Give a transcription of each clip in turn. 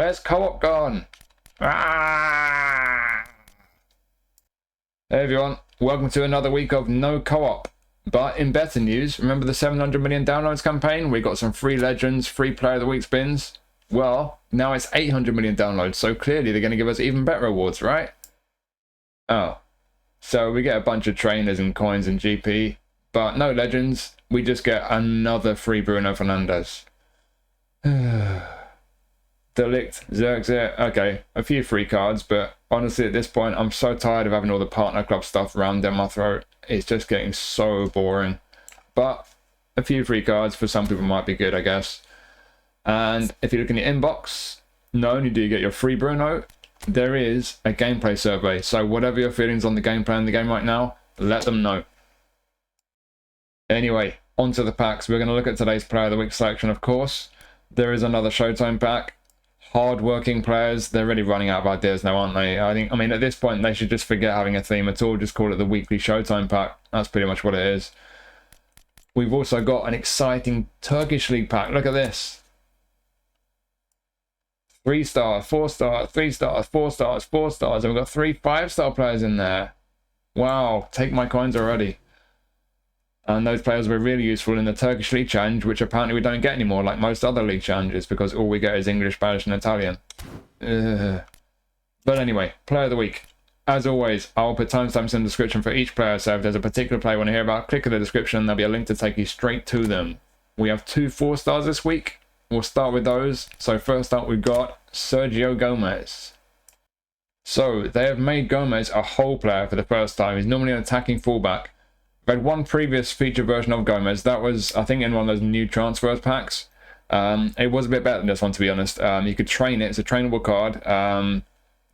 Where's co-op gone? Ah! Hey everyone, welcome to another week of no co-op. But in better news, remember the 700 million downloads campaign? We got some free legends, free player of the week spins. Well, now it's 800 million downloads, so clearly they're going to give us even better rewards, right? Oh, so we get a bunch of trainers and coins and GP, but no legends. We just get another free Bruno Fernandes. Delict, Xerxes, okay, a few free cards, but honestly at this point I'm so tired of having all the partner club stuff rammed down my throat. It's just getting so boring. But a few free cards for some people might be good, I guess. And if you look in your inbox, not only do you get your free Bruno, there is a gameplay survey. So whatever your feelings on the gameplay in the game right now, let them know. Anyway, on to the packs. We're going to look at today's player of the week selection, of course. There is another Showtime pack. Hard-working players, they're really running out of ideas now, aren't they? I mean, at this point, they should just forget having a theme at all. Just call it the weekly Showtime pack. That's pretty much what it is. We've also got an exciting Turkish League pack. Look at this. 3-star, 4-star, 3 stars, 4 stars, 4 stars. And we've got 3 5-star players in there. Wow, take my coins already. And those players were really useful in the Turkish League Challenge, which apparently we don't get anymore, like most other league challenges, because all we get is English, Spanish, and Italian. Ugh. But anyway, player of the week. As always, I'll put timestamps in the description for each player, so if there's a particular player you want to hear about, click in the description, there'll be a link to take you straight to them. We have 2 4-stars this week. We'll start with those. So first up, we've got Sergio Gómez. So they have made Gómez a whole player for the first time. He's normally an attacking fullback. We had one previous feature version of Gómez. That was, I think, in one of those new transfers packs. It was a bit better than this one, to be honest. You could train it. It's a trainable card.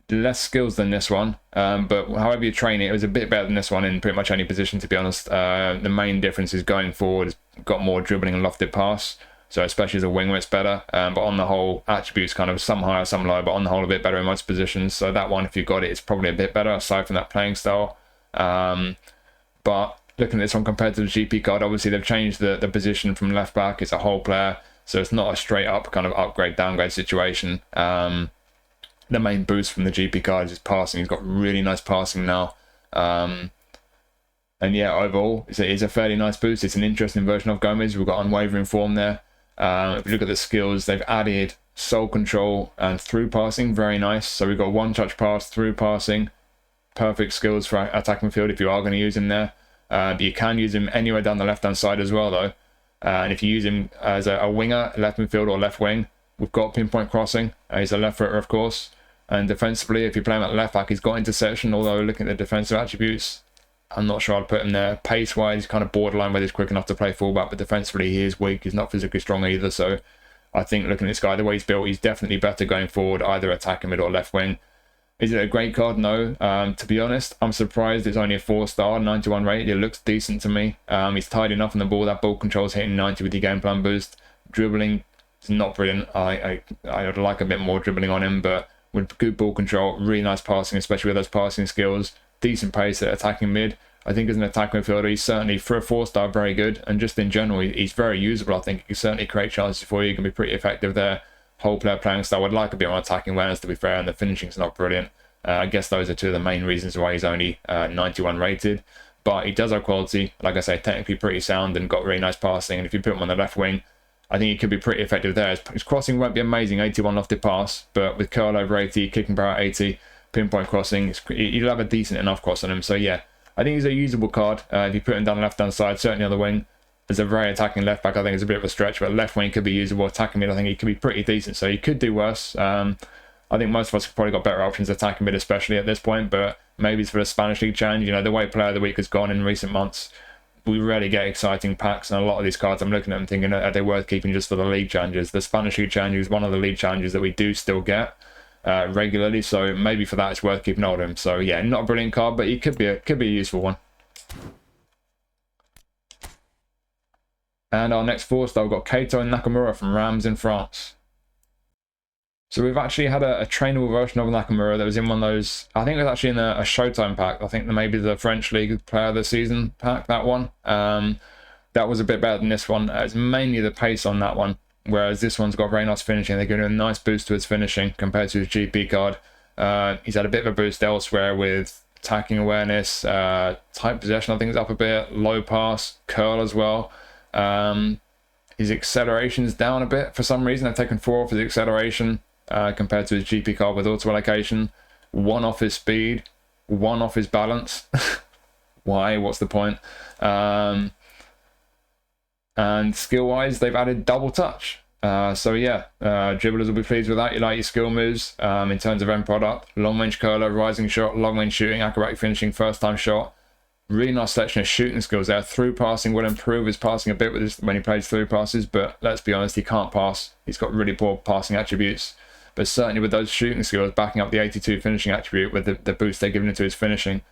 Less skills than this one. But however you train it, it was a bit better than this one in pretty much any position, to be honest. The main difference is going forward. It's got more dribbling and lofted pass. So especially as a winger, it's better. But on the whole, attributes kind of some higher, some lower. But on the whole, a bit better in most positions. So that one, if you got it, it's probably a bit better, aside from that playing style. But looking at this one compared to the GP card, obviously they've changed the position from left back. It's a whole player, so it's not a straight up kind of upgrade downgrade situation. The main boost from the GP card is passing. He's got really nice passing now, and yeah, overall it's a fairly nice boost. It's an interesting version of Gómez. We've got unwavering form there. If you look at the skills, they've added soul control and through passing, very nice. So we've got one touch pass, through passing, perfect skills for attacking field if you are going to use him there. But you can use him anywhere down the left-hand side as well, though. And if you use him as a winger, left midfield or left wing, we've got pinpoint crossing. He's a left footer, of course. And defensively, if you play him at left back, he's got interception, although looking at the defensive attributes, I'm not sure I'd put him there. Pace-wise, he's kind of borderline whether he's quick enough to play fullback, but defensively, he is weak. He's not physically strong either. So I think looking at this guy, the way he's built, he's definitely better going forward, either attacking mid or left wing. Is it a great card? No. To be honest, I'm surprised it's only a 4-star, 91 rated. It looks decent to me. He's tied enough on the ball. That ball control's hitting 90 with the game plan boost. Dribbling is not brilliant. I'd like a bit more dribbling on him, but with good ball control, really nice passing, especially with those passing skills. Decent pace at attacking mid. I think as an attacking midfielder, he's certainly, for a 4-star, very good. And just in general, he's very usable. I think he can certainly create chances for you. He can be pretty effective there. Whole player playing style. Would like a bit more attacking awareness, to be fair, and the finishing's not brilliant. I guess those are 2 of the main reasons why he's only 91 rated. But he does have quality. Like I say, technically pretty sound and got really nice passing. And if you put him on the left wing, I think he could be pretty effective there. His crossing won't be amazing, 81 lofted pass, but with curl over 80, kicking power 80, pinpoint crossing, he'll have a decent enough cross on him. So yeah, I think he's a usable card. If you put him down the left-hand side, certainly on the wing, as a very attacking left back, I think it's a bit of a stretch, but left wing could be usable. Attacking mid, I think he could be pretty decent, so he could do worse. I think most of us have probably got better options attacking mid, especially at this point, but maybe it's for the Spanish League Challenge. You know, the way Player of the Week has gone in recent months, we rarely get exciting packs, and a lot of these cards, I'm looking at them thinking, are they worth keeping just for the League Challenges? The Spanish League Challenge is one of the League Challenges that we do still get regularly, so maybe for that it's worth keeping hold of him. So yeah, not a brilliant card, but he could be a useful one. And our next 4-star, we've got Keito Nakamura from Rams in France. So we've actually had a trainable version of Nakamura that was in one of those, I think it was actually in a Showtime pack. I think maybe the French League Player of the Season pack, that one. That was a bit better than this one. It's mainly the pace on that one. whereas this one's got very nice finishing. They're giving a nice boost to his finishing compared to his GP card. He's had a bit of a boost elsewhere with attacking awareness, tight possession I think is up a bit, low pass, curl as well. His acceleration's down a bit for some reason. I've taken 4 off his acceleration compared to his GP card with auto allocation, 1 off his speed, 1 off his balance. Why? What's the point? And skill-wise, they've added double touch. So yeah, dribblers will be pleased with that. You like your skill moves in terms of end product. Long-range curler, rising shot, long-range shooting, acrobatic finishing, first-time shot. Really nice selection of shooting skills there. Through passing will improve his passing a bit with this, when he plays through passes, but let's be honest, he can't pass. He's got really poor passing attributes. But certainly with those shooting skills backing up the 82 finishing attribute with the boost they're giving to his finishing.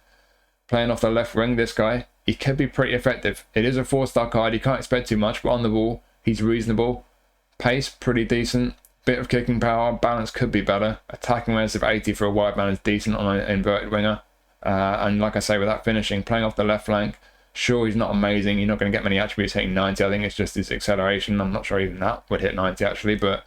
Playing off the left wing, this guy, he can be pretty effective. It is a 4-star card, you can't expect too much, but on the ball, he's reasonable. Pace, pretty decent. Bit of kicking power, balance could be better. Attacking awareness of 80 for a wide man is decent on an inverted winger. And like I say, with that finishing, playing off the left flank, sure, he's not amazing. You're not going to get many attributes hitting 90. I think it's just his acceleration. I'm not sure even that would hit 90 actually, but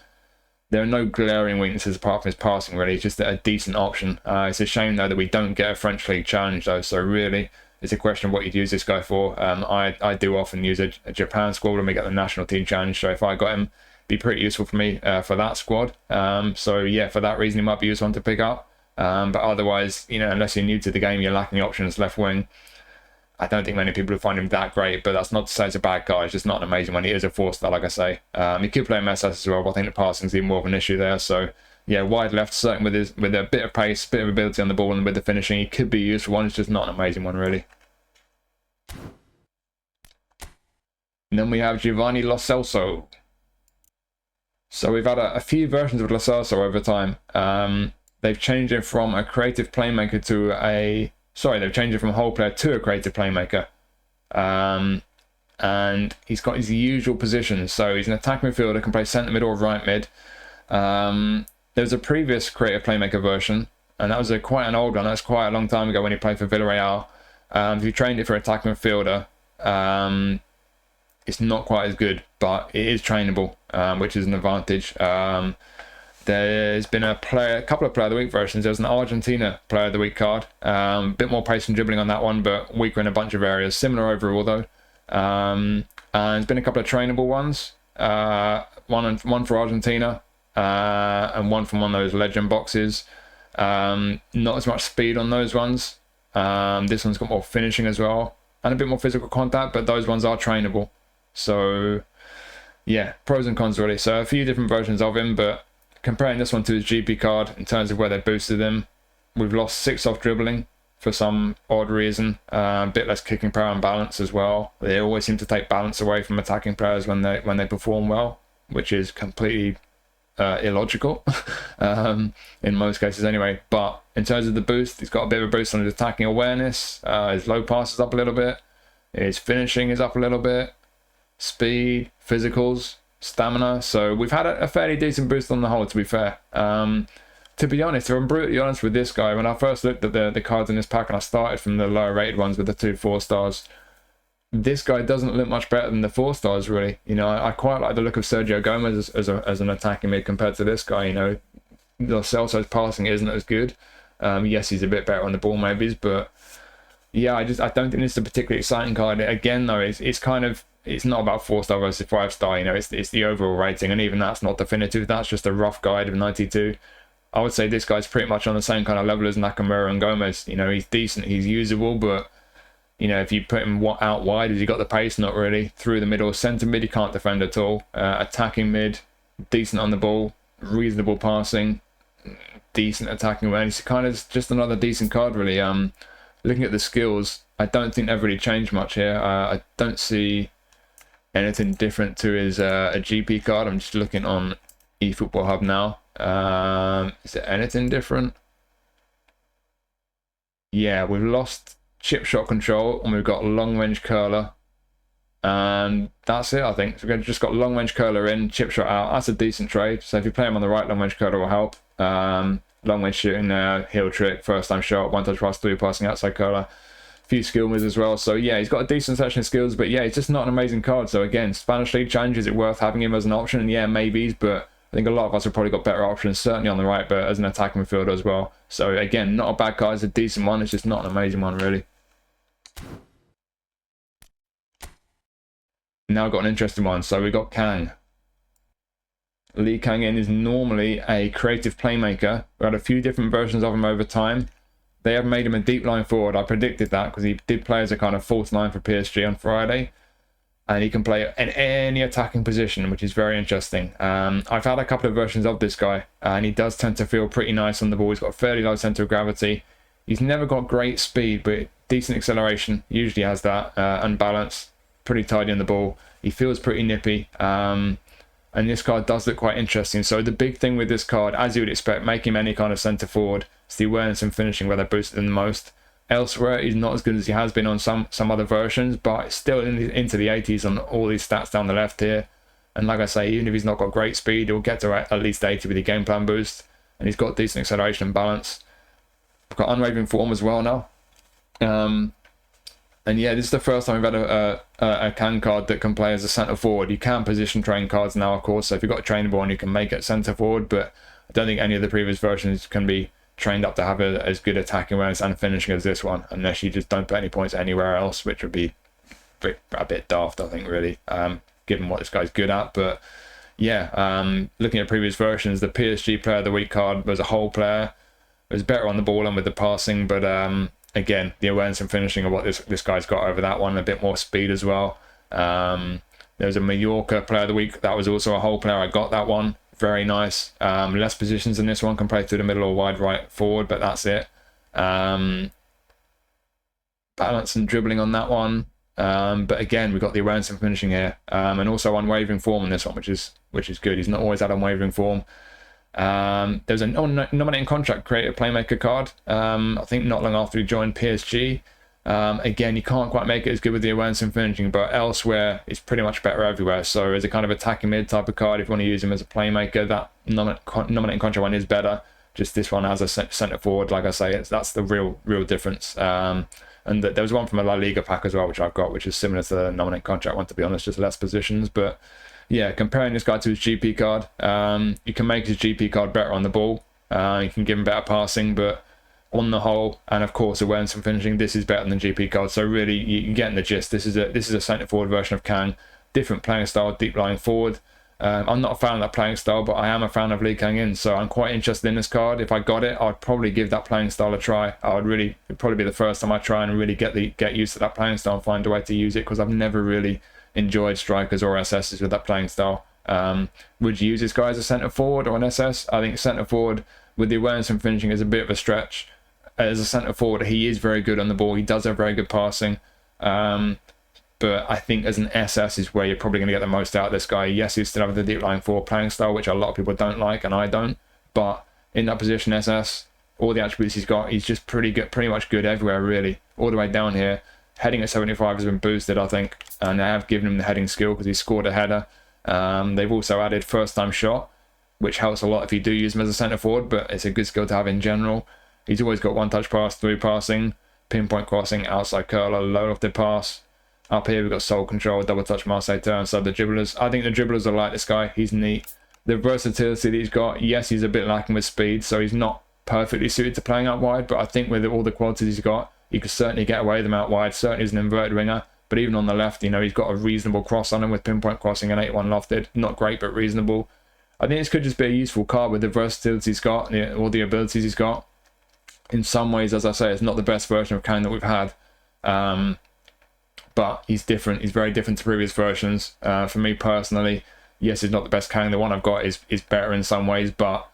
there are no glaring weaknesses apart from his passing, really. It's just a decent option. It's a shame, though, that we don't get a French League challenge, though. So really, it's a question of what you'd use this guy for. I do often use a Japan squad when we get the national team challenge. So if I got him, it'd be pretty useful for me for that squad. So yeah, for that reason, he might be useful to pick up. But otherwise, you know, unless you're new to the game, you're lacking options left wing. I don't think many people would find him that great, but that's not to say it's a bad guy. It's just not an amazing one. He is a 4-star, like I say. He could play MSS as well, but I think the passing's even more of an issue there. So yeah, wide left, certainly with a bit of pace, bit of ability on the ball, and with the finishing, he could be a useful one. It's just not an amazing one, really. And then we have Giovani Lo Celso. So we've had a few versions of Lo Celso over time. They've changed him from a creative playmaker to a... Sorry, they've changed it from a whole player to a creative playmaker. And he's got his usual positions. So he's an attacking midfielder, can play centre mid or right mid. There was a previous creative playmaker version, and that was quite an old one. That's quite a long time ago when he played for Villarreal. If you trained it for attacking midfielder, it's not quite as good, but it is trainable, which is an advantage. There's been a couple of Player of the Week versions. There's an Argentina Player of the Week card. A bit more pace and dribbling on that one, but weaker in a bunch of areas. Similar overall, though. And there's been a couple of trainable ones. One for Argentina, and one from one of those legend boxes. Not as much speed on those ones. This one's got more finishing as well, and a bit more physical contact, but those ones are trainable. So, yeah, pros and cons, really. So a few different versions of him, but comparing this one to his GP card in terms of where they boosted him, we've lost 6 off dribbling for some odd reason. A bit less kicking power and balance as well. They always seem to take balance away from attacking players when they perform well, which is completely illogical in most cases anyway. But in terms of the boost, he's got a bit of a boost on his attacking awareness. His low pass is up a little bit. His finishing is up a little bit. Speed, physicals, stamina. So we've had a fairly decent boost on the whole, to be fair. To be honest, if I'm brutally honest with this guy, when I first looked at the cards in this pack and I started from the lower rated ones with the 2 4-stars, this guy doesn't look much better than the 4-stars, really. You know, I quite like the look of Sergio Gómez as an attacking mid compared to this guy. You know, Lo Celso's passing isn't as good. Yes, he's a bit better on the ball maybe, but yeah, I don't think it's a particularly exciting card. Again, though, it's not about 4-star versus 5-star. You know, it's the overall rating, and even that's not definitive. That's just a rough guide of 92. I would say this guy's pretty much on the same kind of level as Nakamura and Gómez. You know, he's decent, he's usable, but you know, if you put him out wide, has he got the pace? Not really. Through the middle, centre mid, he can't defend at all. Attacking mid, decent on the ball, reasonable passing, decent attacking awareness. Kind of just another decent card, really. Looking at the skills, I don't think they've really changed much here. I don't see anything different to his a GP card. I'm just looking on eFootball Hub now. Is there anything different? Yeah, we've lost chip shot control and we've got long range curler, and that's it. I think so. We've just got long range curler in, chip shot out. That's a decent trade. So if you play him on the right, long range curler will help. Long range shooting there, heel trick, first time shot, one touch pass through, passing outside curler. few skill moves as well. So yeah, he's got a decent selection of skills, but yeah, it's just not an amazing card. So again, Spanish League Challenge, is it worth having him as an option? And yeah, maybe, but I think a lot of us have probably got better options, certainly on the right, but as an attacking midfielder as well. So again, not a bad card, it's a decent one, it's just not an amazing one really. Now I've got an interesting one. So we got Kang. Lee Kang-In is normally a creative playmaker. We had a few different versions of him over time. They have made him a deep line forward. I predicted that because he did play as a kind of false line for PSG on Friday. And he can play in any attacking position, which is very interesting. I've had a couple of versions of this guy, and he does tend to feel pretty nice on the ball. He's got a fairly low centre of gravity. He's never got great speed, but decent acceleration. Usually has that. And balance. Pretty tidy on the ball. He feels pretty nippy. And this card does look quite interesting. So the big thing with this card, as you would expect, make him any kind of centre forward, is the awareness and finishing where they boosted him the most. Elsewhere, he's not as good as he has been on some other versions, but still into the 80s on all these stats down the left here. And like I say, even if he's not got great speed, he'll get to at least 80 with the game plan boost. And he's got decent acceleration and balance. We've got unwavering form as well now. And yeah, this is the first time we've had a Kang card that can play as a centre forward. You can position train cards now, of course, so if you've got a trainable one, you can make it centre forward, but I don't think any of the previous versions can be trained up to have as good attacking awareness and finishing as this one, unless you just don't put any points anywhere else, which would be a bit daft, I think, really, given what this guy's good at. But yeah, looking at previous versions, the PSG Player of the Week card was a whole player. It was better on the ball and with the passing, but again, the awareness and finishing of what this guy's got over that one, a bit more speed as well. There was a Mallorca Player of the Week, that was also a whole player. I got that one, very nice. Less positions in this one, can play through the middle or wide right forward, but that's it. Balance and dribbling on that one. But again, we've got the awareness and finishing here, and also unwavering form in this one, which is good. He's not always had unwavering form. There's a nominating contract creative playmaker card, I think not long after he joined PSG. Again, you can't quite make it as good with the awareness and finishing, but elsewhere it's pretty much better everywhere. So as a kind of attacking mid type of card, if you want to use him as a playmaker, that nominating contract one is better. Just this one as a centre forward, like I say, that's the real difference. And there was one from a La Liga pack as well, which I've got, which is similar to the nominating contract one, to be honest, just less positions. But yeah, comparing this guy to his GP card, you can make his GP card better on the ball. You can give him better passing, but on the whole, and of course awareness and finishing, this is better than the GP card. So really, you're getting the gist. This is a centre forward version of Kang, different playing style, deep lying forward. I'm not a fan of that playing style, but I am a fan of Lee Kang-In, so I'm quite interested in this card. If I got it, I'd probably give that playing style a try. It'd probably be the first time I try and really get used to that playing style and find a way to use it, because I've never really enjoyed strikers or SSs with that playing style. Would you use this guy as a centre forward or an SS? I think centre forward with the awareness and finishing is a bit of a stretch. As a centre forward, he is very good on the ball. He does have very good passing. But I think as an SS is where you're probably going to get the most out of this guy. Yes, he's still have the deep line forward playing style, which a lot of people don't like, and I don't. But in that position, SS, all the attributes he's got, he's just pretty much good everywhere, really. All the way down here. Heading at 75 has been boosted, I think, and they have given him the heading skill because he scored a header. They've also added first time shot, which helps a lot if you do use him as a centre forward, but it's a good skill to have in general. He's always got one touch pass, through passing, pinpoint crossing, outside curler, low lofted pass. Up here we've got soul control, double touch Marseille turn, so the dribblers. I think the dribblers are like this guy. He's neat. The versatility that he's got, yes, he's a bit lacking with speed, so he's not perfectly suited to playing out wide, but I think with all the qualities he's got, you could certainly get away with him out wide. Certainly as an inverted winger, but even on the left, he's got a reasonable cross on him with pinpoint crossing and 8-1 lofted. Not great, but reasonable. I think this could just be a useful card with the versatility he's got, all the abilities he's got. In some ways, as I say, it's not the best version of Kang that we've had. But he's different. He's very different to previous versions. For me personally, yes, he's not the best Kang. The one I've got is better in some ways, but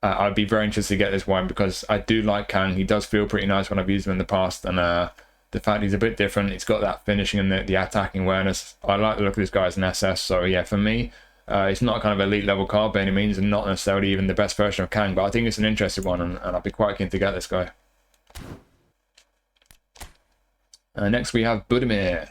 I'd be very interested to get this one because I do like Kang. He does feel pretty nice when I've used him in the past, and the fact he's a bit different, he's got that finishing and the attacking awareness. I like the look of this guy as an SS, so yeah, for me, it's not a kind of elite level card by any means, and not necessarily even the best version of Kang, but I think it's an interesting one, and I'd be quite keen to get this guy. Next we have Budimir.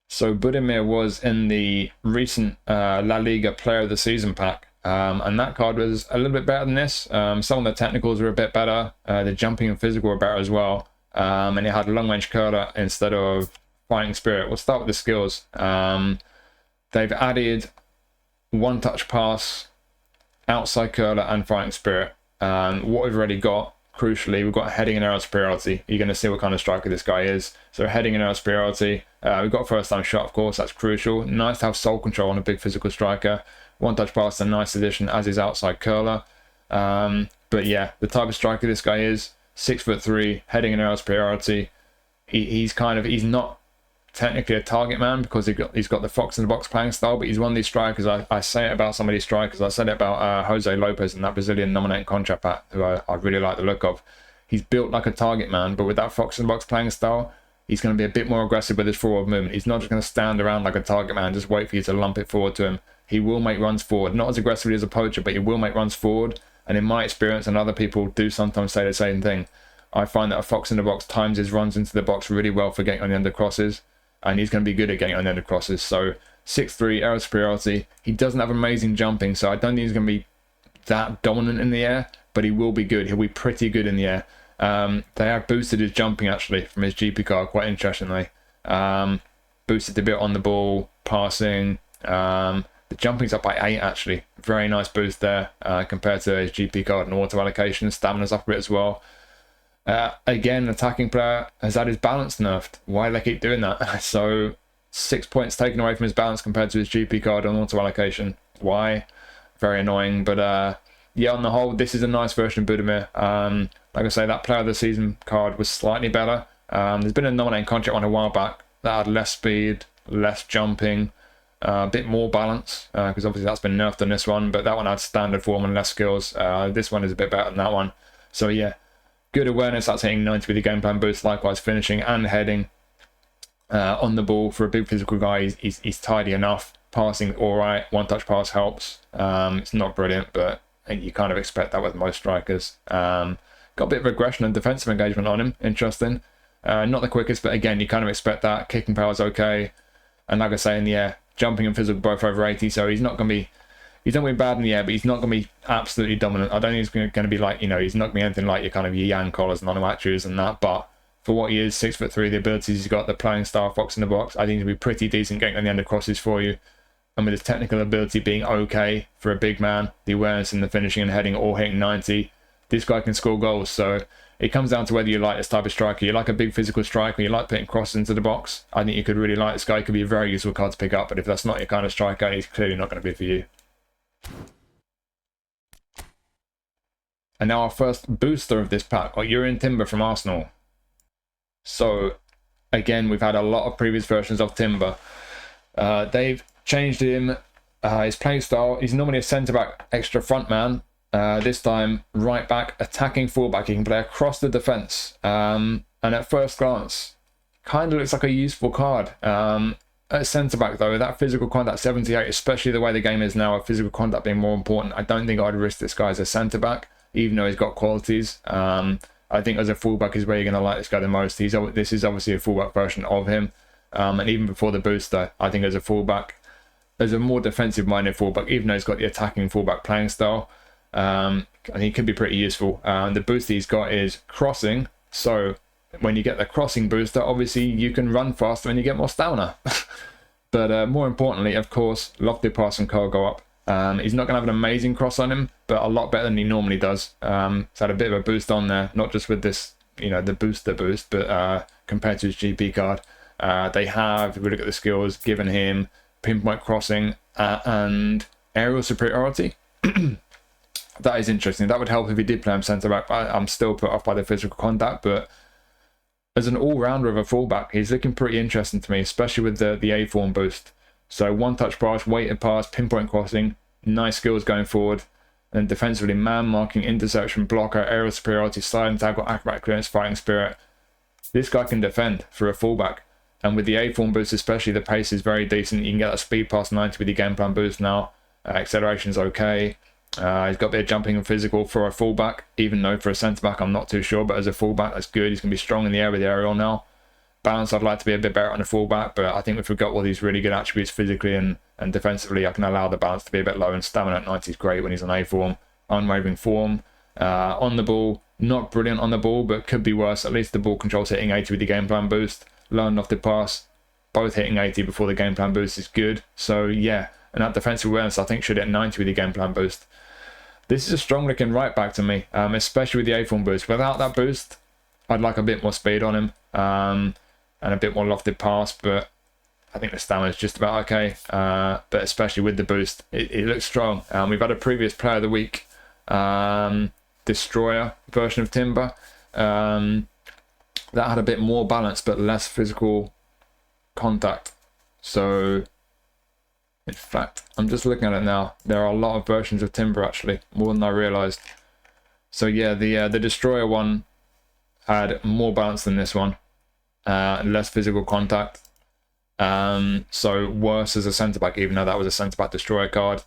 So Budimir was in the recent La Liga Player of the Season pack, and that card was a little bit better than this. Some of the technicals were a bit better, the jumping and physical were better as well. and it had long range curler instead of fighting spirit. We'll start with the skills. They've added one touch pass, outside curler, and fighting spirit. What we've already got, crucially, we've got heading and aerial superiority. You're going to see what kind of striker this guy is. So heading and aerial superiority. We've got first time shot, of course, that's crucial. Nice to have soul control on a big physical striker. One touch pass, a nice addition, as is outside curler. But yeah, the type of striker this guy is, 6'3", heading and aerial superiority. He's not technically a target man because he's got the fox in the box playing style, but he's one of these strikers. I say it about some of these strikers. I said it about Jose Lopez and that Brazilian nominating contract pack, who I really like the look of. He's built like a target man, but with that fox in the box playing style, he's going to be a bit more aggressive with his forward movement. He's not just going to stand around like a target man, just wait for you to lump it forward to him. He will make runs forward, not as aggressively as a poacher, but he will make runs forward. And in my experience, and other people do sometimes say the same thing, I find that a fox in the box times his runs into the box really well for getting on the end of crosses, and he's going to be good at getting on the end of crosses. So 6'3", aerial superiority. He doesn't have amazing jumping, so I don't think he's going to be that dominant in the air, but he will be good. He'll be pretty good in the air. They have boosted his jumping actually from his GP card quite interestingly. Boosted a bit on the ball, passing. The jumping's up by 8 actually. Very nice boost there compared to his GP card and auto allocation. Stamina's up a bit as well. Again, attacking player has had his balance nerfed. Why do they keep doing that? So 6 points taken away from his balance compared to his GP card on auto allocation. Why? Very annoying. But yeah, on the whole, this is a nice version of Budimir. Like I say, that player of the season card was slightly better. There's been a nominating contract one a while back that had less speed, less jumping, a bit more balance, because obviously that's been nerfed on this one, but that one had standard form and less skills. This one is a bit better than that one. So yeah, good awareness, that's hitting 90 with the game plan boost, likewise finishing and heading on the ball. For a big physical guy, he's tidy enough. Passing alright, one touch pass helps. It's not brilliant, but you kind of expect that with most strikers. Got a bit of aggression and defensive engagement on him, interesting. Not the quickest, but again, you kind of expect that. Kicking power's okay, and like I say, in the air, jumping and physical both over 80, so he's not going to be bad in the air, but he's not going to be absolutely dominant. I don't think he's going to be like, he's not going to be anything like your kind of your Yang collars and Onuachu's and that, but for what he is, 6'3", the abilities he's got, the playing style, fox in the box, I think he'll be pretty decent getting on the end of crosses for you. And with his technical ability being okay for a big man, the awareness and the finishing and heading all hitting 90, this guy can score goals. So it comes down to whether you like this type of striker. You like a big physical striker, you like putting crosses into the box. I think you could really like this guy. He could be a very useful card to pick up, but if that's not your kind of striker, he's clearly not going to be for you. And now our first booster of this pack, Jurriën Timber from Arsenal. So again, we've had a lot of previous versions of Timber. They've changed him, his playing style. He's normally a centre-back extra front man. This time, right back, attacking fullback. He can play across the defence. And at first glance, kind of looks like a useful card. At centre-back, though, that physical contact 78, especially the way the game is now, physical contact being more important, I don't think I'd risk this guy as a centre-back, even though he's got qualities. I think as a fullback is where you're going to like this guy the most. This is obviously a fullback version of him. And even before the booster, I think as a fullback, as a more defensive-minded fullback, even though he's got the attacking fullback playing style, I think he could be pretty useful. The boost he's got is crossing, so when you get the crossing booster, obviously you can run faster and you get more stamina. But more importantly, of course, lofty pass and curl go up. He's not going to have an amazing cross on him, but a lot better than he normally does. He's had a bit of a boost on there, not just with this, the booster boost, but compared to his GP card. They have, if we look at the skills, given him pinpoint crossing and aerial superiority. That is interesting. That would help if he did play him centre back. I'm still put off by the physical contact, but as an all-rounder of a fullback, he's looking pretty interesting to me, especially with the A form boost. So one touch pass, weighted pass, pinpoint crossing, nice skills going forward, and defensively man marking, interception, blocker, aerial superiority, sliding tackle, acrobat clearance, fighting spirit. This guy can defend for a fullback. And with the A form boost especially, the pace is very decent. You can get that speed past 90 with your game plan boost now. Acceleration's okay. He's got a bit of jumping and physical for a fullback, even though for a centre-back I'm not too sure, but as a fullback that's good. He's going to be strong in the air with the aerial now. Balance I'd like to be a bit better on the fullback, but I think if we've got all these really good attributes physically and defensively, I can allow the balance to be a bit low, and stamina at 90 is great when he's on A form. Unwavering form. On the ball, Not brilliant on the ball, but could be worse. At least the ball control's hitting 80 with the game plan boost. Low and lofted pass, both hitting 80 before the game plan boost is good. So yeah, and that defensive awareness I think should hit 90 with the game plan boost. This is a strong looking right back to me, especially with the A-form boost. Without that boost, I'd like a bit more speed on him and a bit more lofted pass, but I think the stamina is just about okay. But especially with the boost, it looks strong. We've had a previous player of the week, Destroyer version of Timber, that had a bit more balance but less physical contact. So in fact, I'm just looking at it now, there are a lot of versions of Timber actually, more than I realized. So yeah, the Destroyer one had more balance than this one, less physical contact, so worse as a centre back, even though that was a centre back Destroyer card.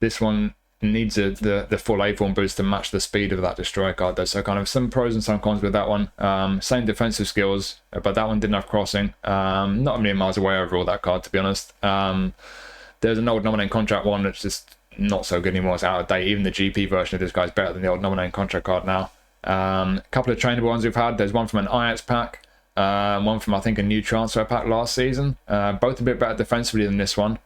This one needs the full A-form boost to match the speed of that Destroyer card though, so kind of some pros and some cons with that one. Same defensive skills, but that one didn't have crossing. Not a million miles away overall, that card, to be honest. There's an old nominating contract one that's just not so good anymore, it's out of date. Even the GP version of this guy's better than the old nominating contract card now. A couple of trainable ones we've had, there's one from an Ajax pack, one from I think a new transfer pack last season. Both a bit better defensively than this one,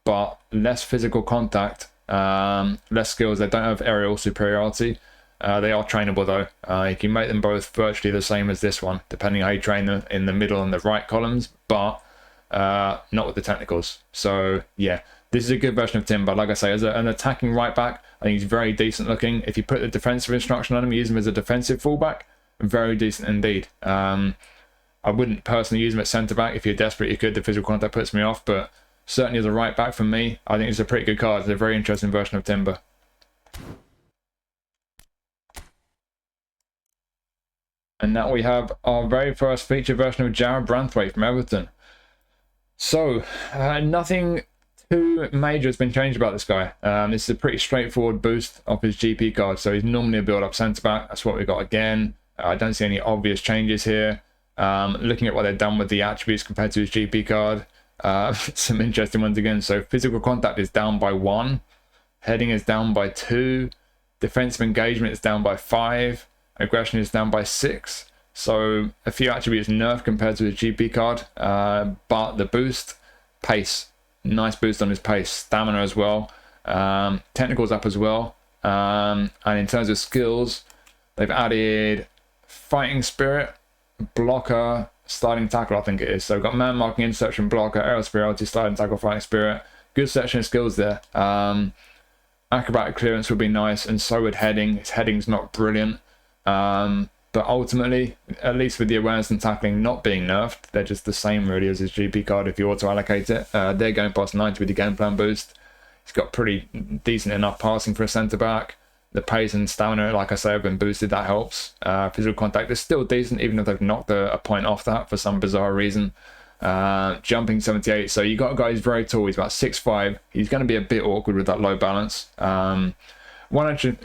but less physical contact, less skills. They don't have aerial superiority. They are trainable though. You can make them both virtually the same as this one, depending how you train them in the middle and the right columns, but not with the technicals. So yeah, this is a good version of Timber. Like I say, as an attacking right back, I think he's very decent looking. If you put the defensive instruction on him, use him as a defensive fullback, very decent indeed. I wouldn't personally use him at centre back. If you're desperate, you could. The physical contact puts me off, but certainly as a right back for me, I think it's a pretty good card. It's a very interesting version of Timber. And now we have our very first feature version of Jarrad Branthwaite from Everton. So, nothing too major has been changed about this guy. This is a pretty straightforward boost off his GP card. So he's normally a build-up centre-back. That's what we got again. I don't see any obvious changes here. Looking at what they've done with the attributes compared to his GP card, some interesting ones again. So physical contact is down by 1. Heading is down by 2. Defensive engagement is down by 5. Aggression is down by 6. So a few attributes nerfed compared to his GP card, but the boost, pace, nice boost on his pace, stamina as well, technicals up as well, and in terms of skills, they've added fighting spirit, blocker, sliding tackle, I think it is. So we've got man marking, interception, blocker, aerial superiority, sliding tackle, fighting spirit. Good section of skills there. Acrobatic clearance would be nice, and so would heading. His heading's not brilliant. But ultimately, at least with the awareness and tackling not being nerfed, they're just the same really as his GP card if you auto-allocate it. They're going past 90 with the game plan boost. He's got pretty decent enough passing for a centre-back. The pace and stamina, like I say, have been boosted. That helps. Physical contact is still decent, even if they've knocked a point off that for some bizarre reason. Jumping 78. So you got a guy who's very tall. He's about 6'5". He's going to be a bit awkward with that low balance. One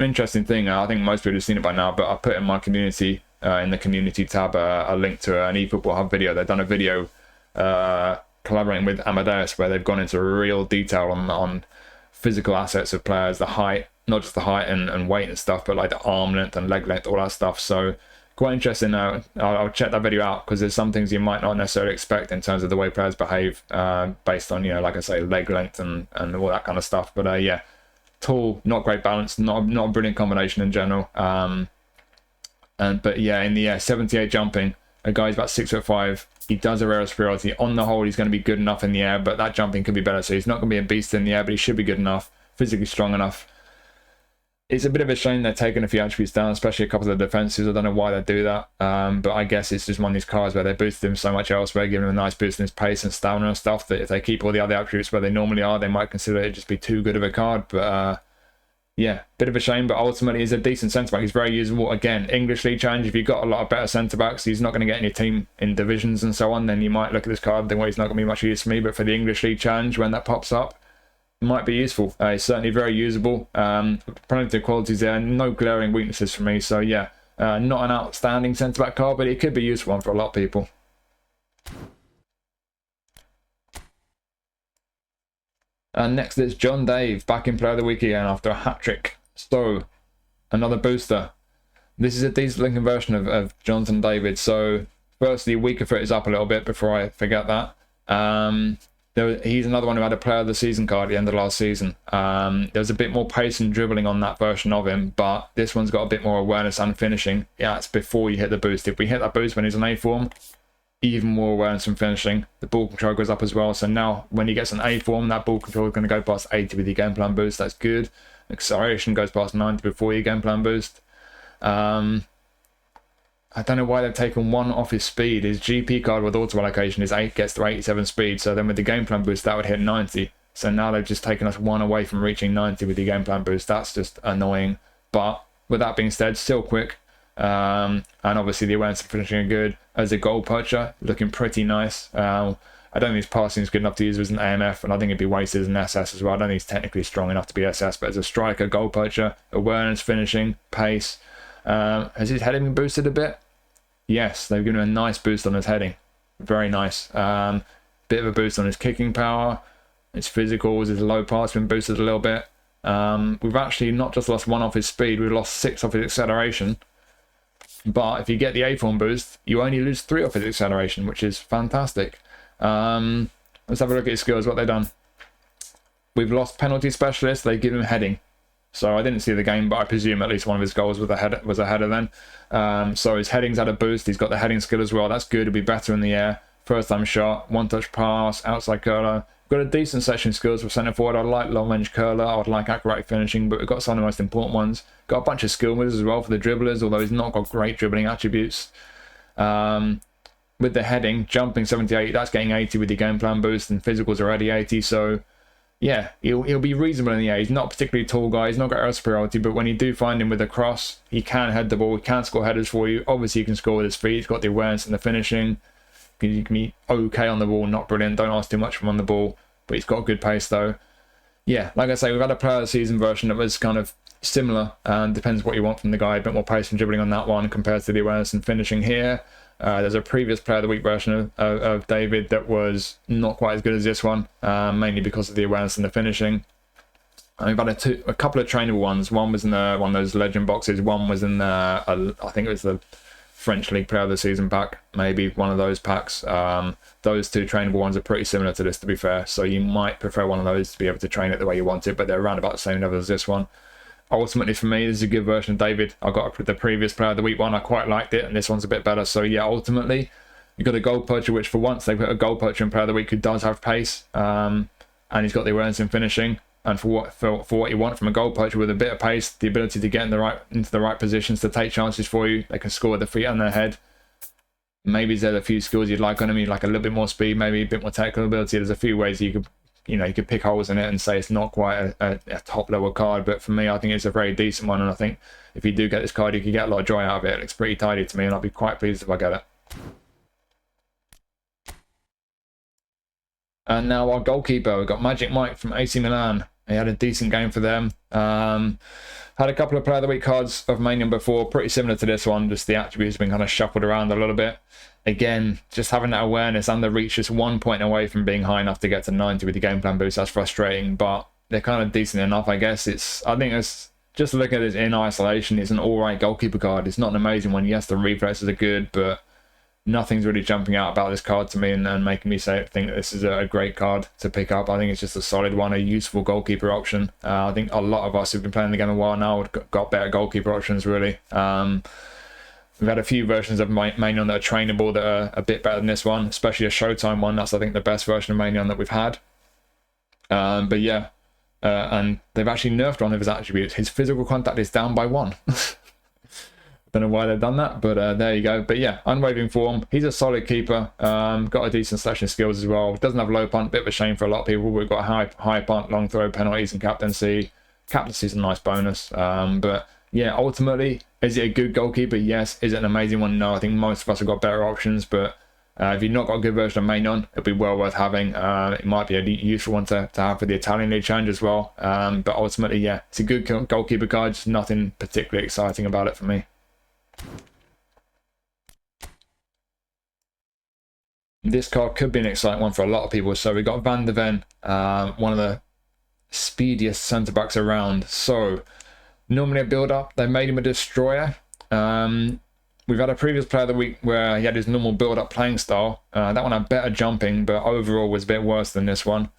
interesting thing, I think most people have seen it by now, but I put in my community, in the community tab, a link to an eFootball Hub video. They've done a video collaborating with Amadeus where they've gone into real detail on physical assets of players, the height, not just the height and weight and stuff, but like the arm length and leg length, all that stuff. So quite interesting. I'll check that video out because there's some things you might not necessarily expect in terms of the way players behave based on, like I say, leg length and all that kind of stuff. But yeah. Tall, not great balance, not a brilliant combination in general. But yeah, in the 78 jumping, a guy's about 6'5". He does have aerial superiority. On the whole, he's going to be good enough in the air, but that jumping could be better. So he's not going to be a beast in the air, but he should be good enough, physically strong enough. It's a bit of a shame they're taking a few attributes down, especially a couple of the defensives. I don't know why they do that, but I guess it's just one of these cards where they boosted him so much elsewhere, giving him a nice boost in his pace and stamina and stuff, that if they keep all the other attributes where they normally are, they might consider it just be too good of a card. But yeah, bit of a shame, but ultimately he's a decent centre-back. He's very usable. Again, English League Challenge, if you've got a lot of better centre-backs, he's not going to get in your team in divisions and so on, then you might look at this card and think, well, he's not going to be much use for me. But for the English League Challenge, when that pops up, might be useful. He's certainly very usable. Plenty of qualities there, no glaring weaknesses for me. So yeah, not an outstanding centre-back card, but it could be a useful one for a lot of people. And next it's John Dave, back in Player of the Week again after a hat-trick. So, another booster. This is a decent looking version of Jonathan David. So firstly, weaker foot is up a little bit before I forget that. He's another one who had a player of the season card at the end of last season. There's a bit more pace and dribbling on that version of him, but this one's got a bit more awareness and finishing. Yeah, it's before you hit the boost. If we hit that boost when he's in A form, even more awareness and finishing. The ball control goes up as well. So now when he gets an A form, that ball control is going to go past 80 with your game plan boost. That's good. Acceleration goes past 90 before your game plan boost. I don't know why they've taken one off his speed. His GP card with auto allocation is 8, gets to 87 speed. So then with the game plan boost, that would hit 90. So now they've just taken us one away from reaching 90 with the game plan boost. That's just annoying. But with that being said, still quick. And obviously the awareness and finishing are good. As a goal poacher, looking pretty nice. I don't think his passing is good enough to use as an AMF, and I think it'd be wasted as an SS as well. I don't think he's technically strong enough to be SS, but as a striker, goal poacher, awareness, finishing, pace. Has his heading been boosted a bit? Yes, they've given him a nice boost on his heading. Very nice. Bit of a boost on his kicking power. His physicals, his low pass been boosted a little bit. We've actually not just lost 1 off his speed, we've lost 6 off his acceleration. But if you get the A form boost, you only lose 3 off his acceleration, which is fantastic. Let's have a look at his skills, what they've done. We've lost penalty specialist, they give him heading. So I didn't see the game, but I presume at least one of his goals was a header then. So his heading's had a boost. He's got the heading skill as well. That's good. It'll be better in the air. First time shot, one touch pass, outside curler. Got a decent section skills for centre forward. I like long range curler. I would like acrobatic finishing, but we've got some of the most important ones. Got a bunch of skill moves as well for the dribblers, although he's not got great dribbling attributes. With the heading, jumping 78, that's getting 80 with the game plan boost, and physicals already 80. So yeah, he'll be reasonable in the air. He's not a particularly tall guy. He's not got air superiority, but when you do find him with a cross, he can head the ball. He can score headers for you. Obviously, he can score with his feet. He's got the awareness and the finishing. He can be okay on the ball, not brilliant. Don't ask too much from on the ball, but he's got good pace though. Yeah, like I say, we've had a player of the season version that was kind of similar, and depends what you want from the guy. A bit more pace and dribbling on that one compared to the awareness and finishing here. There's a previous player of the week version of David that was not quite as good as this one, mainly because of the awareness and the finishing. And we've had a couple of trainable ones. One was in one of those legend boxes. One was in I think it was the French League Player of the Season pack, maybe one of those packs. Those 2 trainable ones are pretty similar to this, to be fair. So you might prefer one of those to be able to train it the way you want it, but they're around about the same level as this one. Ultimately, for me, this is a good version of David. I got the previous Player of the Week one. I quite liked it, and this one's a bit better. So yeah, ultimately, you've got a goal poacher, which for once they've got a goal poacher in Player of the Week who does have pace, and he's got the awareness in finishing. And for what you want from a goal poacher with a bit of pace, the ability to get into the right positions to take chances for you. They can score with their feet and their head. Maybe there's a few skills you'd like on him. You'd like a little bit more speed, maybe a bit more technical ability. There's a few ways you could pick holes in it and say it's not quite a top level card. But for me, I think it's a very decent one. And I think if you do get this card, you can get a lot of joy out of it. It looks pretty tidy to me, and I'll be quite pleased if I get it. And now our goalkeeper, we've got Magic Mike from AC Milan. He had a decent game for them. Had a couple of Player of the Week cards of Maignan before, pretty similar to this one. Just the attributes have been kind of shuffled around a little bit. Again, just having that awareness and the reach, just 1 point away from being high enough to get to 90 with the game plan boost. That's frustrating, but they're kind of decent enough, I guess. I think it's just looking at this in isolation. It's an all-right goalkeeper card. It's not an amazing one. Yes, the reflexes are good, but nothing's really jumping out about this card to me and making me think that this is a great card to pick up. I think it's just a solid one, a useful goalkeeper option. I think a lot of us who've been playing the game a while now have got better goalkeeper options, really. We've had a few versions of Maignan that are trainable that are a bit better than this one, especially a Showtime one. That's, I think, the best version of Maignan that we've had. But yeah, and they've actually nerfed one of his attributes. His physical contact is down by 1. Don't know why they've done that, but there you go. But yeah, unwavering form. He's a solid keeper. Got a decent slashing skills as well. Doesn't have low punt, bit of a shame for a lot of people. We've got high punt, long throw, penalties, and captaincy. Captaincy's a nice bonus. But yeah, ultimately, is it a good goalkeeper? Yes. Is it an amazing one? No. I think most of us have got better options, but if you've not got a good version of Maignan, it'll be well worth having. It might be a useful one to have for the Italian League Challenge as well. But ultimately, yeah, it's a good goalkeeper card. Just nothing particularly exciting about it for me. This card could be an exciting one for a lot of people. So we got Van de Ven, one of the speediest centre backs around. So normally a build up, they made him a destroyer. We've had a previous player of the week where he had his normal build-up playing style. That one had better jumping, but overall was a bit worse than this one.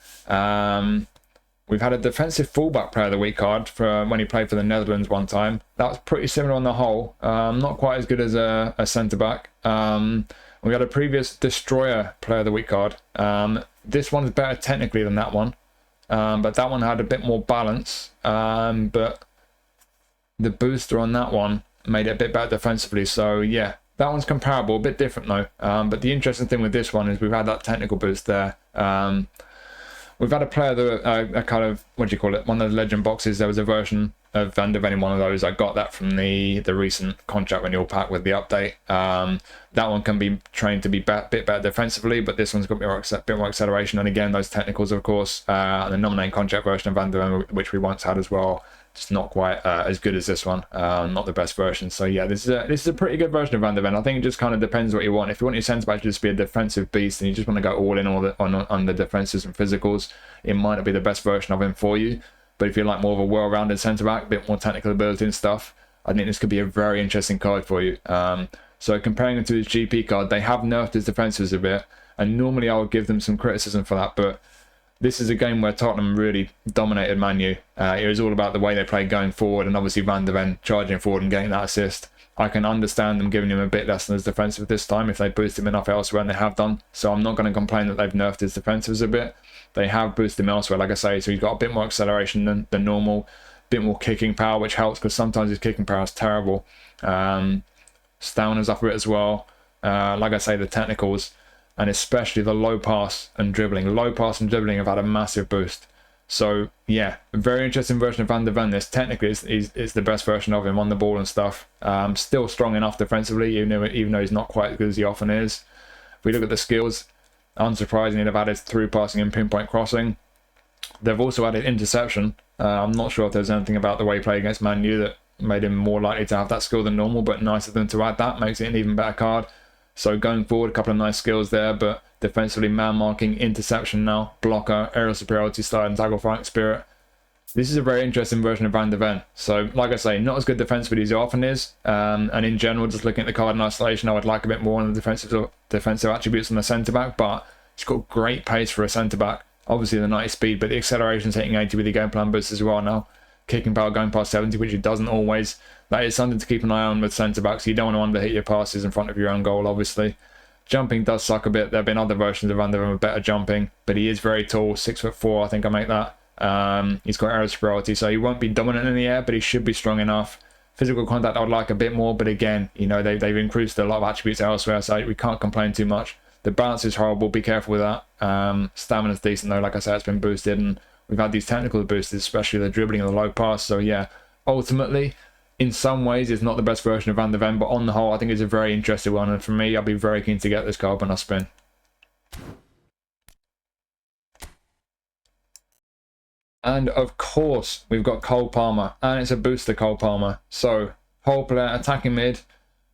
We've had a defensive fullback player of the week card for when he played for the Netherlands one time. That was pretty similar on the whole. Not quite as good as a centre-back. We had a previous destroyer player of the week card. This one's better technically than that one. But that one had a bit more balance. But the booster on that one made it a bit better defensively. So yeah, that one's comparable, a bit different though. But the interesting thing with this one is we've had that technical boost there. We've had a player that a kind of, what do you call it, one of the legend boxes. There was a version of Van de Ven in one of those. I got that from the recent contract renewal pack with the update. That one can be trained to be a bit better defensively, but this one's got a bit more acceleration. And again, those technicals, of course, the nominating contract version of Van de Ven, which we once had as well, just not quite as good as this one. Not the best version. So yeah, this is a pretty good version of Van de Ven. I think it just kind of depends what you want. If you want your centre back to just be a defensive beast and you just want to go all in on the defenses and physicals, it might not be the best version of him for you. But if you like more of a well-rounded centre back, a bit more technical ability and stuff, I think this could be a very interesting card for you. So comparing him to his GP card, they have nerfed his defences a bit, and normally I would give them some criticism for that, but this is a game where Tottenham really dominated Man U. It was all about the way they played going forward, and obviously Van de Ven charging forward and getting that assist. I can understand them giving him a bit less than his defensive this time if they boost him enough elsewhere, and they have done. So I'm not going to complain that they've nerfed his defensives a bit. They have boosted him elsewhere, like I say, so he's got a bit more acceleration than normal, a bit more kicking power, which helps because sometimes his kicking power is terrible. Stamina's up a bit as well. Like I say, the technicals, and especially the low pass and dribbling. Low pass and dribbling have had a massive boost. So yeah, a very interesting version of Van de Ven. This technically is the best version of him on the ball and stuff. Still strong enough defensively, even though he's not quite as good as he often is. If we look at the skills, unsurprisingly, they've added through passing and pinpoint crossing. They've also added interception. I'm not sure if there's anything about the way he played against Man U that made him more likely to have that skill than normal, but nice of them to add that. Makes it an even better card. So going forward, a couple of nice skills there, but defensively, man marking, interception now, blocker, aerial superiority, slide and tackle, fighting spirit. This is a very interesting version of Van de Ven. So, like I say, not as good defensively as he often is. And in general, just looking at the card in isolation, I would like a bit more on the defensive attributes on the centre-back, but he's got great pace for a centre-back. Obviously, the 90 speed, but the acceleration's hitting 80 with the game plan boost as well now. Kicking power going past 70, which it doesn't always. That is something to keep an eye on with centre-backs. You don't want to underhit your passes in front of your own goal, obviously. Jumping does suck a bit. There have been other versions of Van de Ven with better jumping, but he is very tall, 6'4", I think I make that. He's got aerial superiority, so he won't be dominant in the air, but he should be strong enough. Physical contact I would like a bit more, but again, you know, they've increased a lot of attributes elsewhere, so we can't complain too much. The balance is horrible, be careful with that. Stamina's decent though, like I said, it's been boosted, and we've had these technical boosts, especially the dribbling and the low pass, so yeah, ultimately, in some ways, it's not the best version of Van de Ven, but on the whole, I think it's a very interesting one, and for me, I'll be very keen to get this card when I spin. And of course, we've got Cole Palmer, and it's a booster Cole Palmer. So, whole player, attacking mid.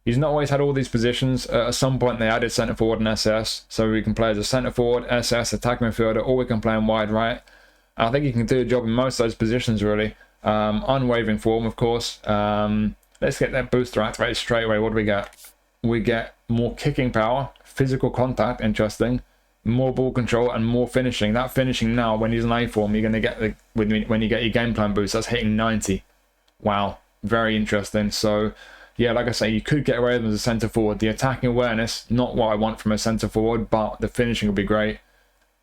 He's not always had all these positions. At some point, they added centre forward and SS, so we can play as a centre forward, SS, attack midfielder, or we can play him wide right. I think he can do a job in most of those positions, really. Unwavering form, of course. Let's get that booster activated straight away. What do we get? We get more kicking power, physical contact, interesting, more ball control, and more finishing. That finishing now, when he's in A form, you're going to get when you get your game plan boost, that's hitting 90. Wow, very interesting. So, yeah, like I say, you could get away with him as a centre forward. The attacking awareness, not what I want from a centre forward, but the finishing will be great.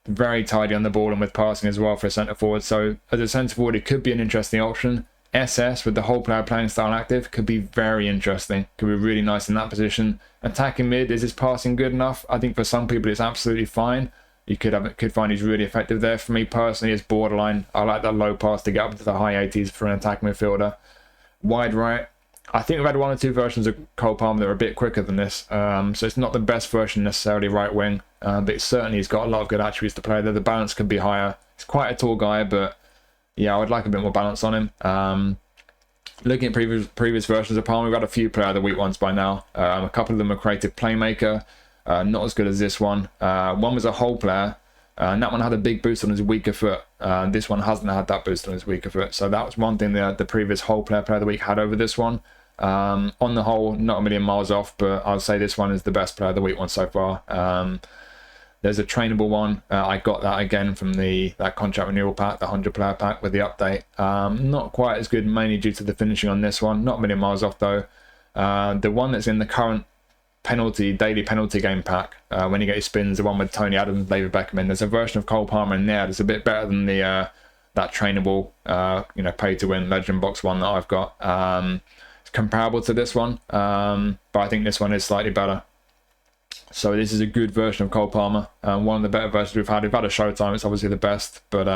Very tidy on the ball and with passing as well for a centre forward. So as a centre forward, it could be an interesting option. SS with the whole player playing style active could be very interesting. Could be really nice in that position. Attacking mid, is his passing good enough? I think for some people it's absolutely fine. You could find he's really effective there. For me personally, it's borderline. I like that low pass to get up to the high 80s for an attacking midfielder. Wide right. I think we've had one or two versions of Cole Palmer that are a bit quicker than this. So it's not the best version necessarily right wing. But it certainly has got a lot of good attributes to play there. The balance could be higher. He's quite a tall guy, but yeah, I would like a bit more balance on him. Looking at previous versions of Palmer, we've had a few player of the week ones by now. A couple of them are creative playmaker. Not as good as this one. One was a whole player. And that one had a big boost on his weaker foot. This one hasn't had that boost on his weaker foot. So that was one thing the previous whole player of the week had over this one. On the whole, not a million miles off, but I'll say this one is the best player of the week one so far. There's a trainable one. I got that again from that contract renewal pack, the 100 player pack with the update. Not quite as good, mainly due to the finishing on this one. Not a million miles off though. The one that's in the current daily penalty game pack, when you get your spins, the one with Tony Adams, David Beckham in, there's a version of Cole Palmer in there that's a bit better than that trainable, pay to win legend box one that I've got. It's comparable to this one, but I think this one is slightly better. So this is a good version of Cole Palmer, one of the better versions we've had. We've had a Showtime, it's obviously the best, but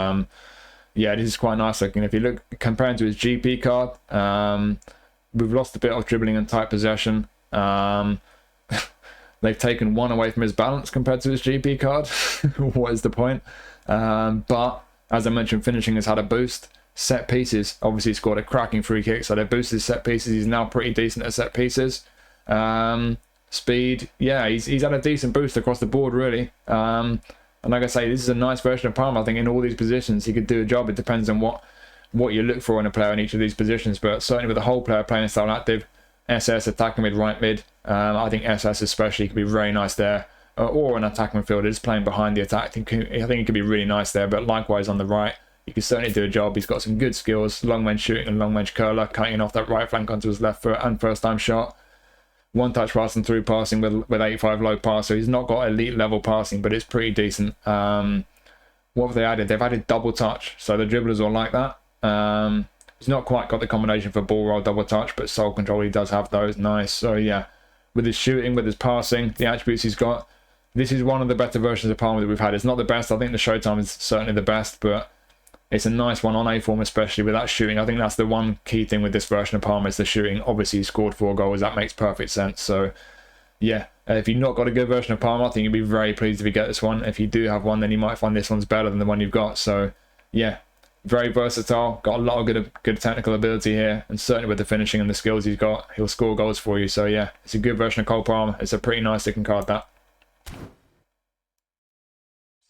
yeah, this is quite nice looking. If you look, comparing to his GP card, we've lost a bit of dribbling and tight possession. They've taken one away from his balance compared to his GP card. What is the point? But as I mentioned, finishing has had a boost. Set pieces, obviously scored a cracking free kick, so they boosted his set pieces. He's now pretty decent at set pieces. Speed, yeah, he's had a decent boost across the board, really. And like I say, this is a nice version of Palmer. I think in all these positions, he could do a job. It depends on what you look for in a player in each of these positions, but certainly with the whole player playing style active, SS attacking mid, right mid, I think SS especially could be very nice there. Or an attacking midfielder just playing behind the attack. I think he could be really nice there, but likewise on the right, he could certainly do a job. He's got some good skills, long range shooting and long range curler, cutting off that right flank onto his left foot and first time shot. One touch passing through passing with 85 low pass, so he's not got elite level passing, but it's pretty decent. What have they added? They've added double touch, so the dribblers will like that. He's not quite got the combination for ball roll double touch, but soul control he does have those. Nice. So yeah, with his shooting, with his passing, the attributes he's got, this is one of the better versions of Palmer that we've had. It's not the best. I think the Showtime is certainly the best, but it's a nice one on A form, especially with that shooting. I think that's the one key thing with this version of Palmer is the shooting. Obviously, he scored 4 goals. That makes perfect sense. So yeah, if you've not got a good version of Palmer, I think you'd be very pleased if you get this one. If you do have one, then you might find this one's better than the one you've got. So yeah, very versatile. Got a lot of good technical ability here, and certainly with the finishing and the skills he's got, he'll score goals for you. So yeah, it's a good version of Cole Palmer. It's a pretty nice looking card, that.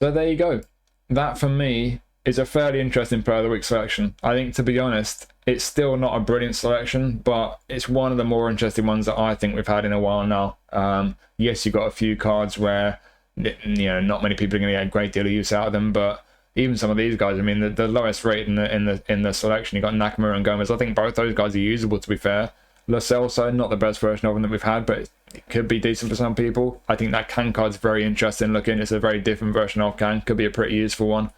So there you go. That for me is a fairly interesting player of the week selection. I think, to be honest, it's still not a brilliant selection, but it's one of the more interesting ones that I think we've had in a while now. Yes, you've got a few cards where not many people are going to get a great deal of use out of them, but even some of these guys, I mean, the lowest rate in the selection, you got Nakamura and Gómez. I think both those guys are usable, to be fair. Lo Celso, not the best version of them that we've had, but it could be decent for some people. I think that Kang card's very interesting looking. It's a very different version of Kang. Could be a pretty useful one.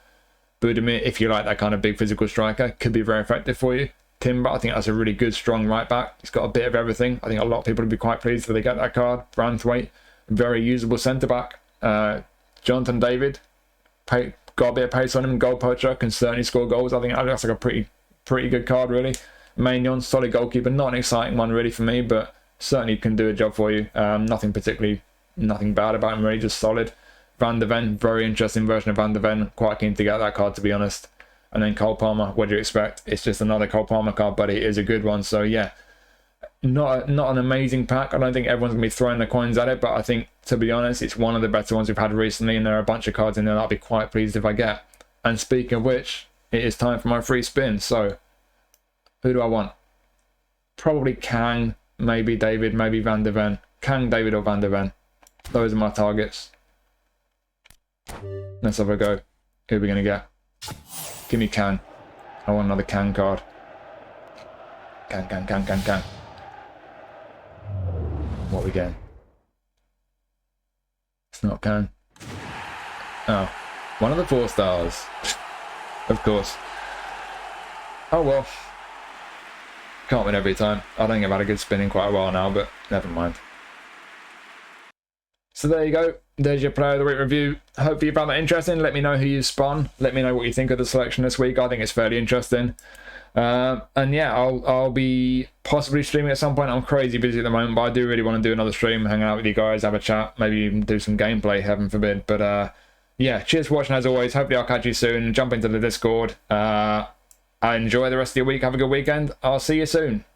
Budimir, if you like that kind of big physical striker, could be very effective for you. Timber, I think that's a really good, strong right back. He's got a bit of everything. I think a lot of people would be quite pleased if they get that card. Branthwaite, very usable centre back. Jonathan David, got a bit of pace on him. Goal poacher, can certainly score goals. I think that's like a pretty good card, really. Maignan, solid goalkeeper, not an exciting one really for me, but certainly can do a job for you. Nothing bad about him really, just solid. Van der Ven, very interesting version of Van der Ven. Quite keen to get that card, to be honest. And then Cole Palmer, what do you expect? It's just another Cole Palmer card, but it is a good one. So yeah, not an amazing pack. I don't think everyone's going to be throwing their coins at it, but I think, to be honest, it's one of the better ones we've had recently, and there are a bunch of cards in there that I'll be quite pleased if I get. And speaking of which, it is time for my free spin. So who do I want? Probably Kang, maybe David, maybe Van der Ven. Kang, David, or Van der Ven. Those are my targets. Let's have a go. Who are we going to get? Give me Kang. I want another Kang card. Kang. What are we getting? It's not Kang. Oh, one of the 4 stars. Of course. Oh well. Can't win every time. I don't think I've had a good spin in quite a while now, but never mind. So there you go. There's your player of the week review. Hopefully you found that interesting. Let me know who you spun. Let me know what you think of the selection this week. I think it's fairly interesting. And yeah, I'll be possibly streaming at some point. I'm crazy busy at the moment, but I do really want to do another stream, hang out with you guys, have a chat, maybe even do some gameplay, heaven forbid. But yeah, cheers for watching as always. Hopefully I'll catch you soon. Jump into the Discord. Enjoy the rest of your week. Have a good weekend. I'll see you soon.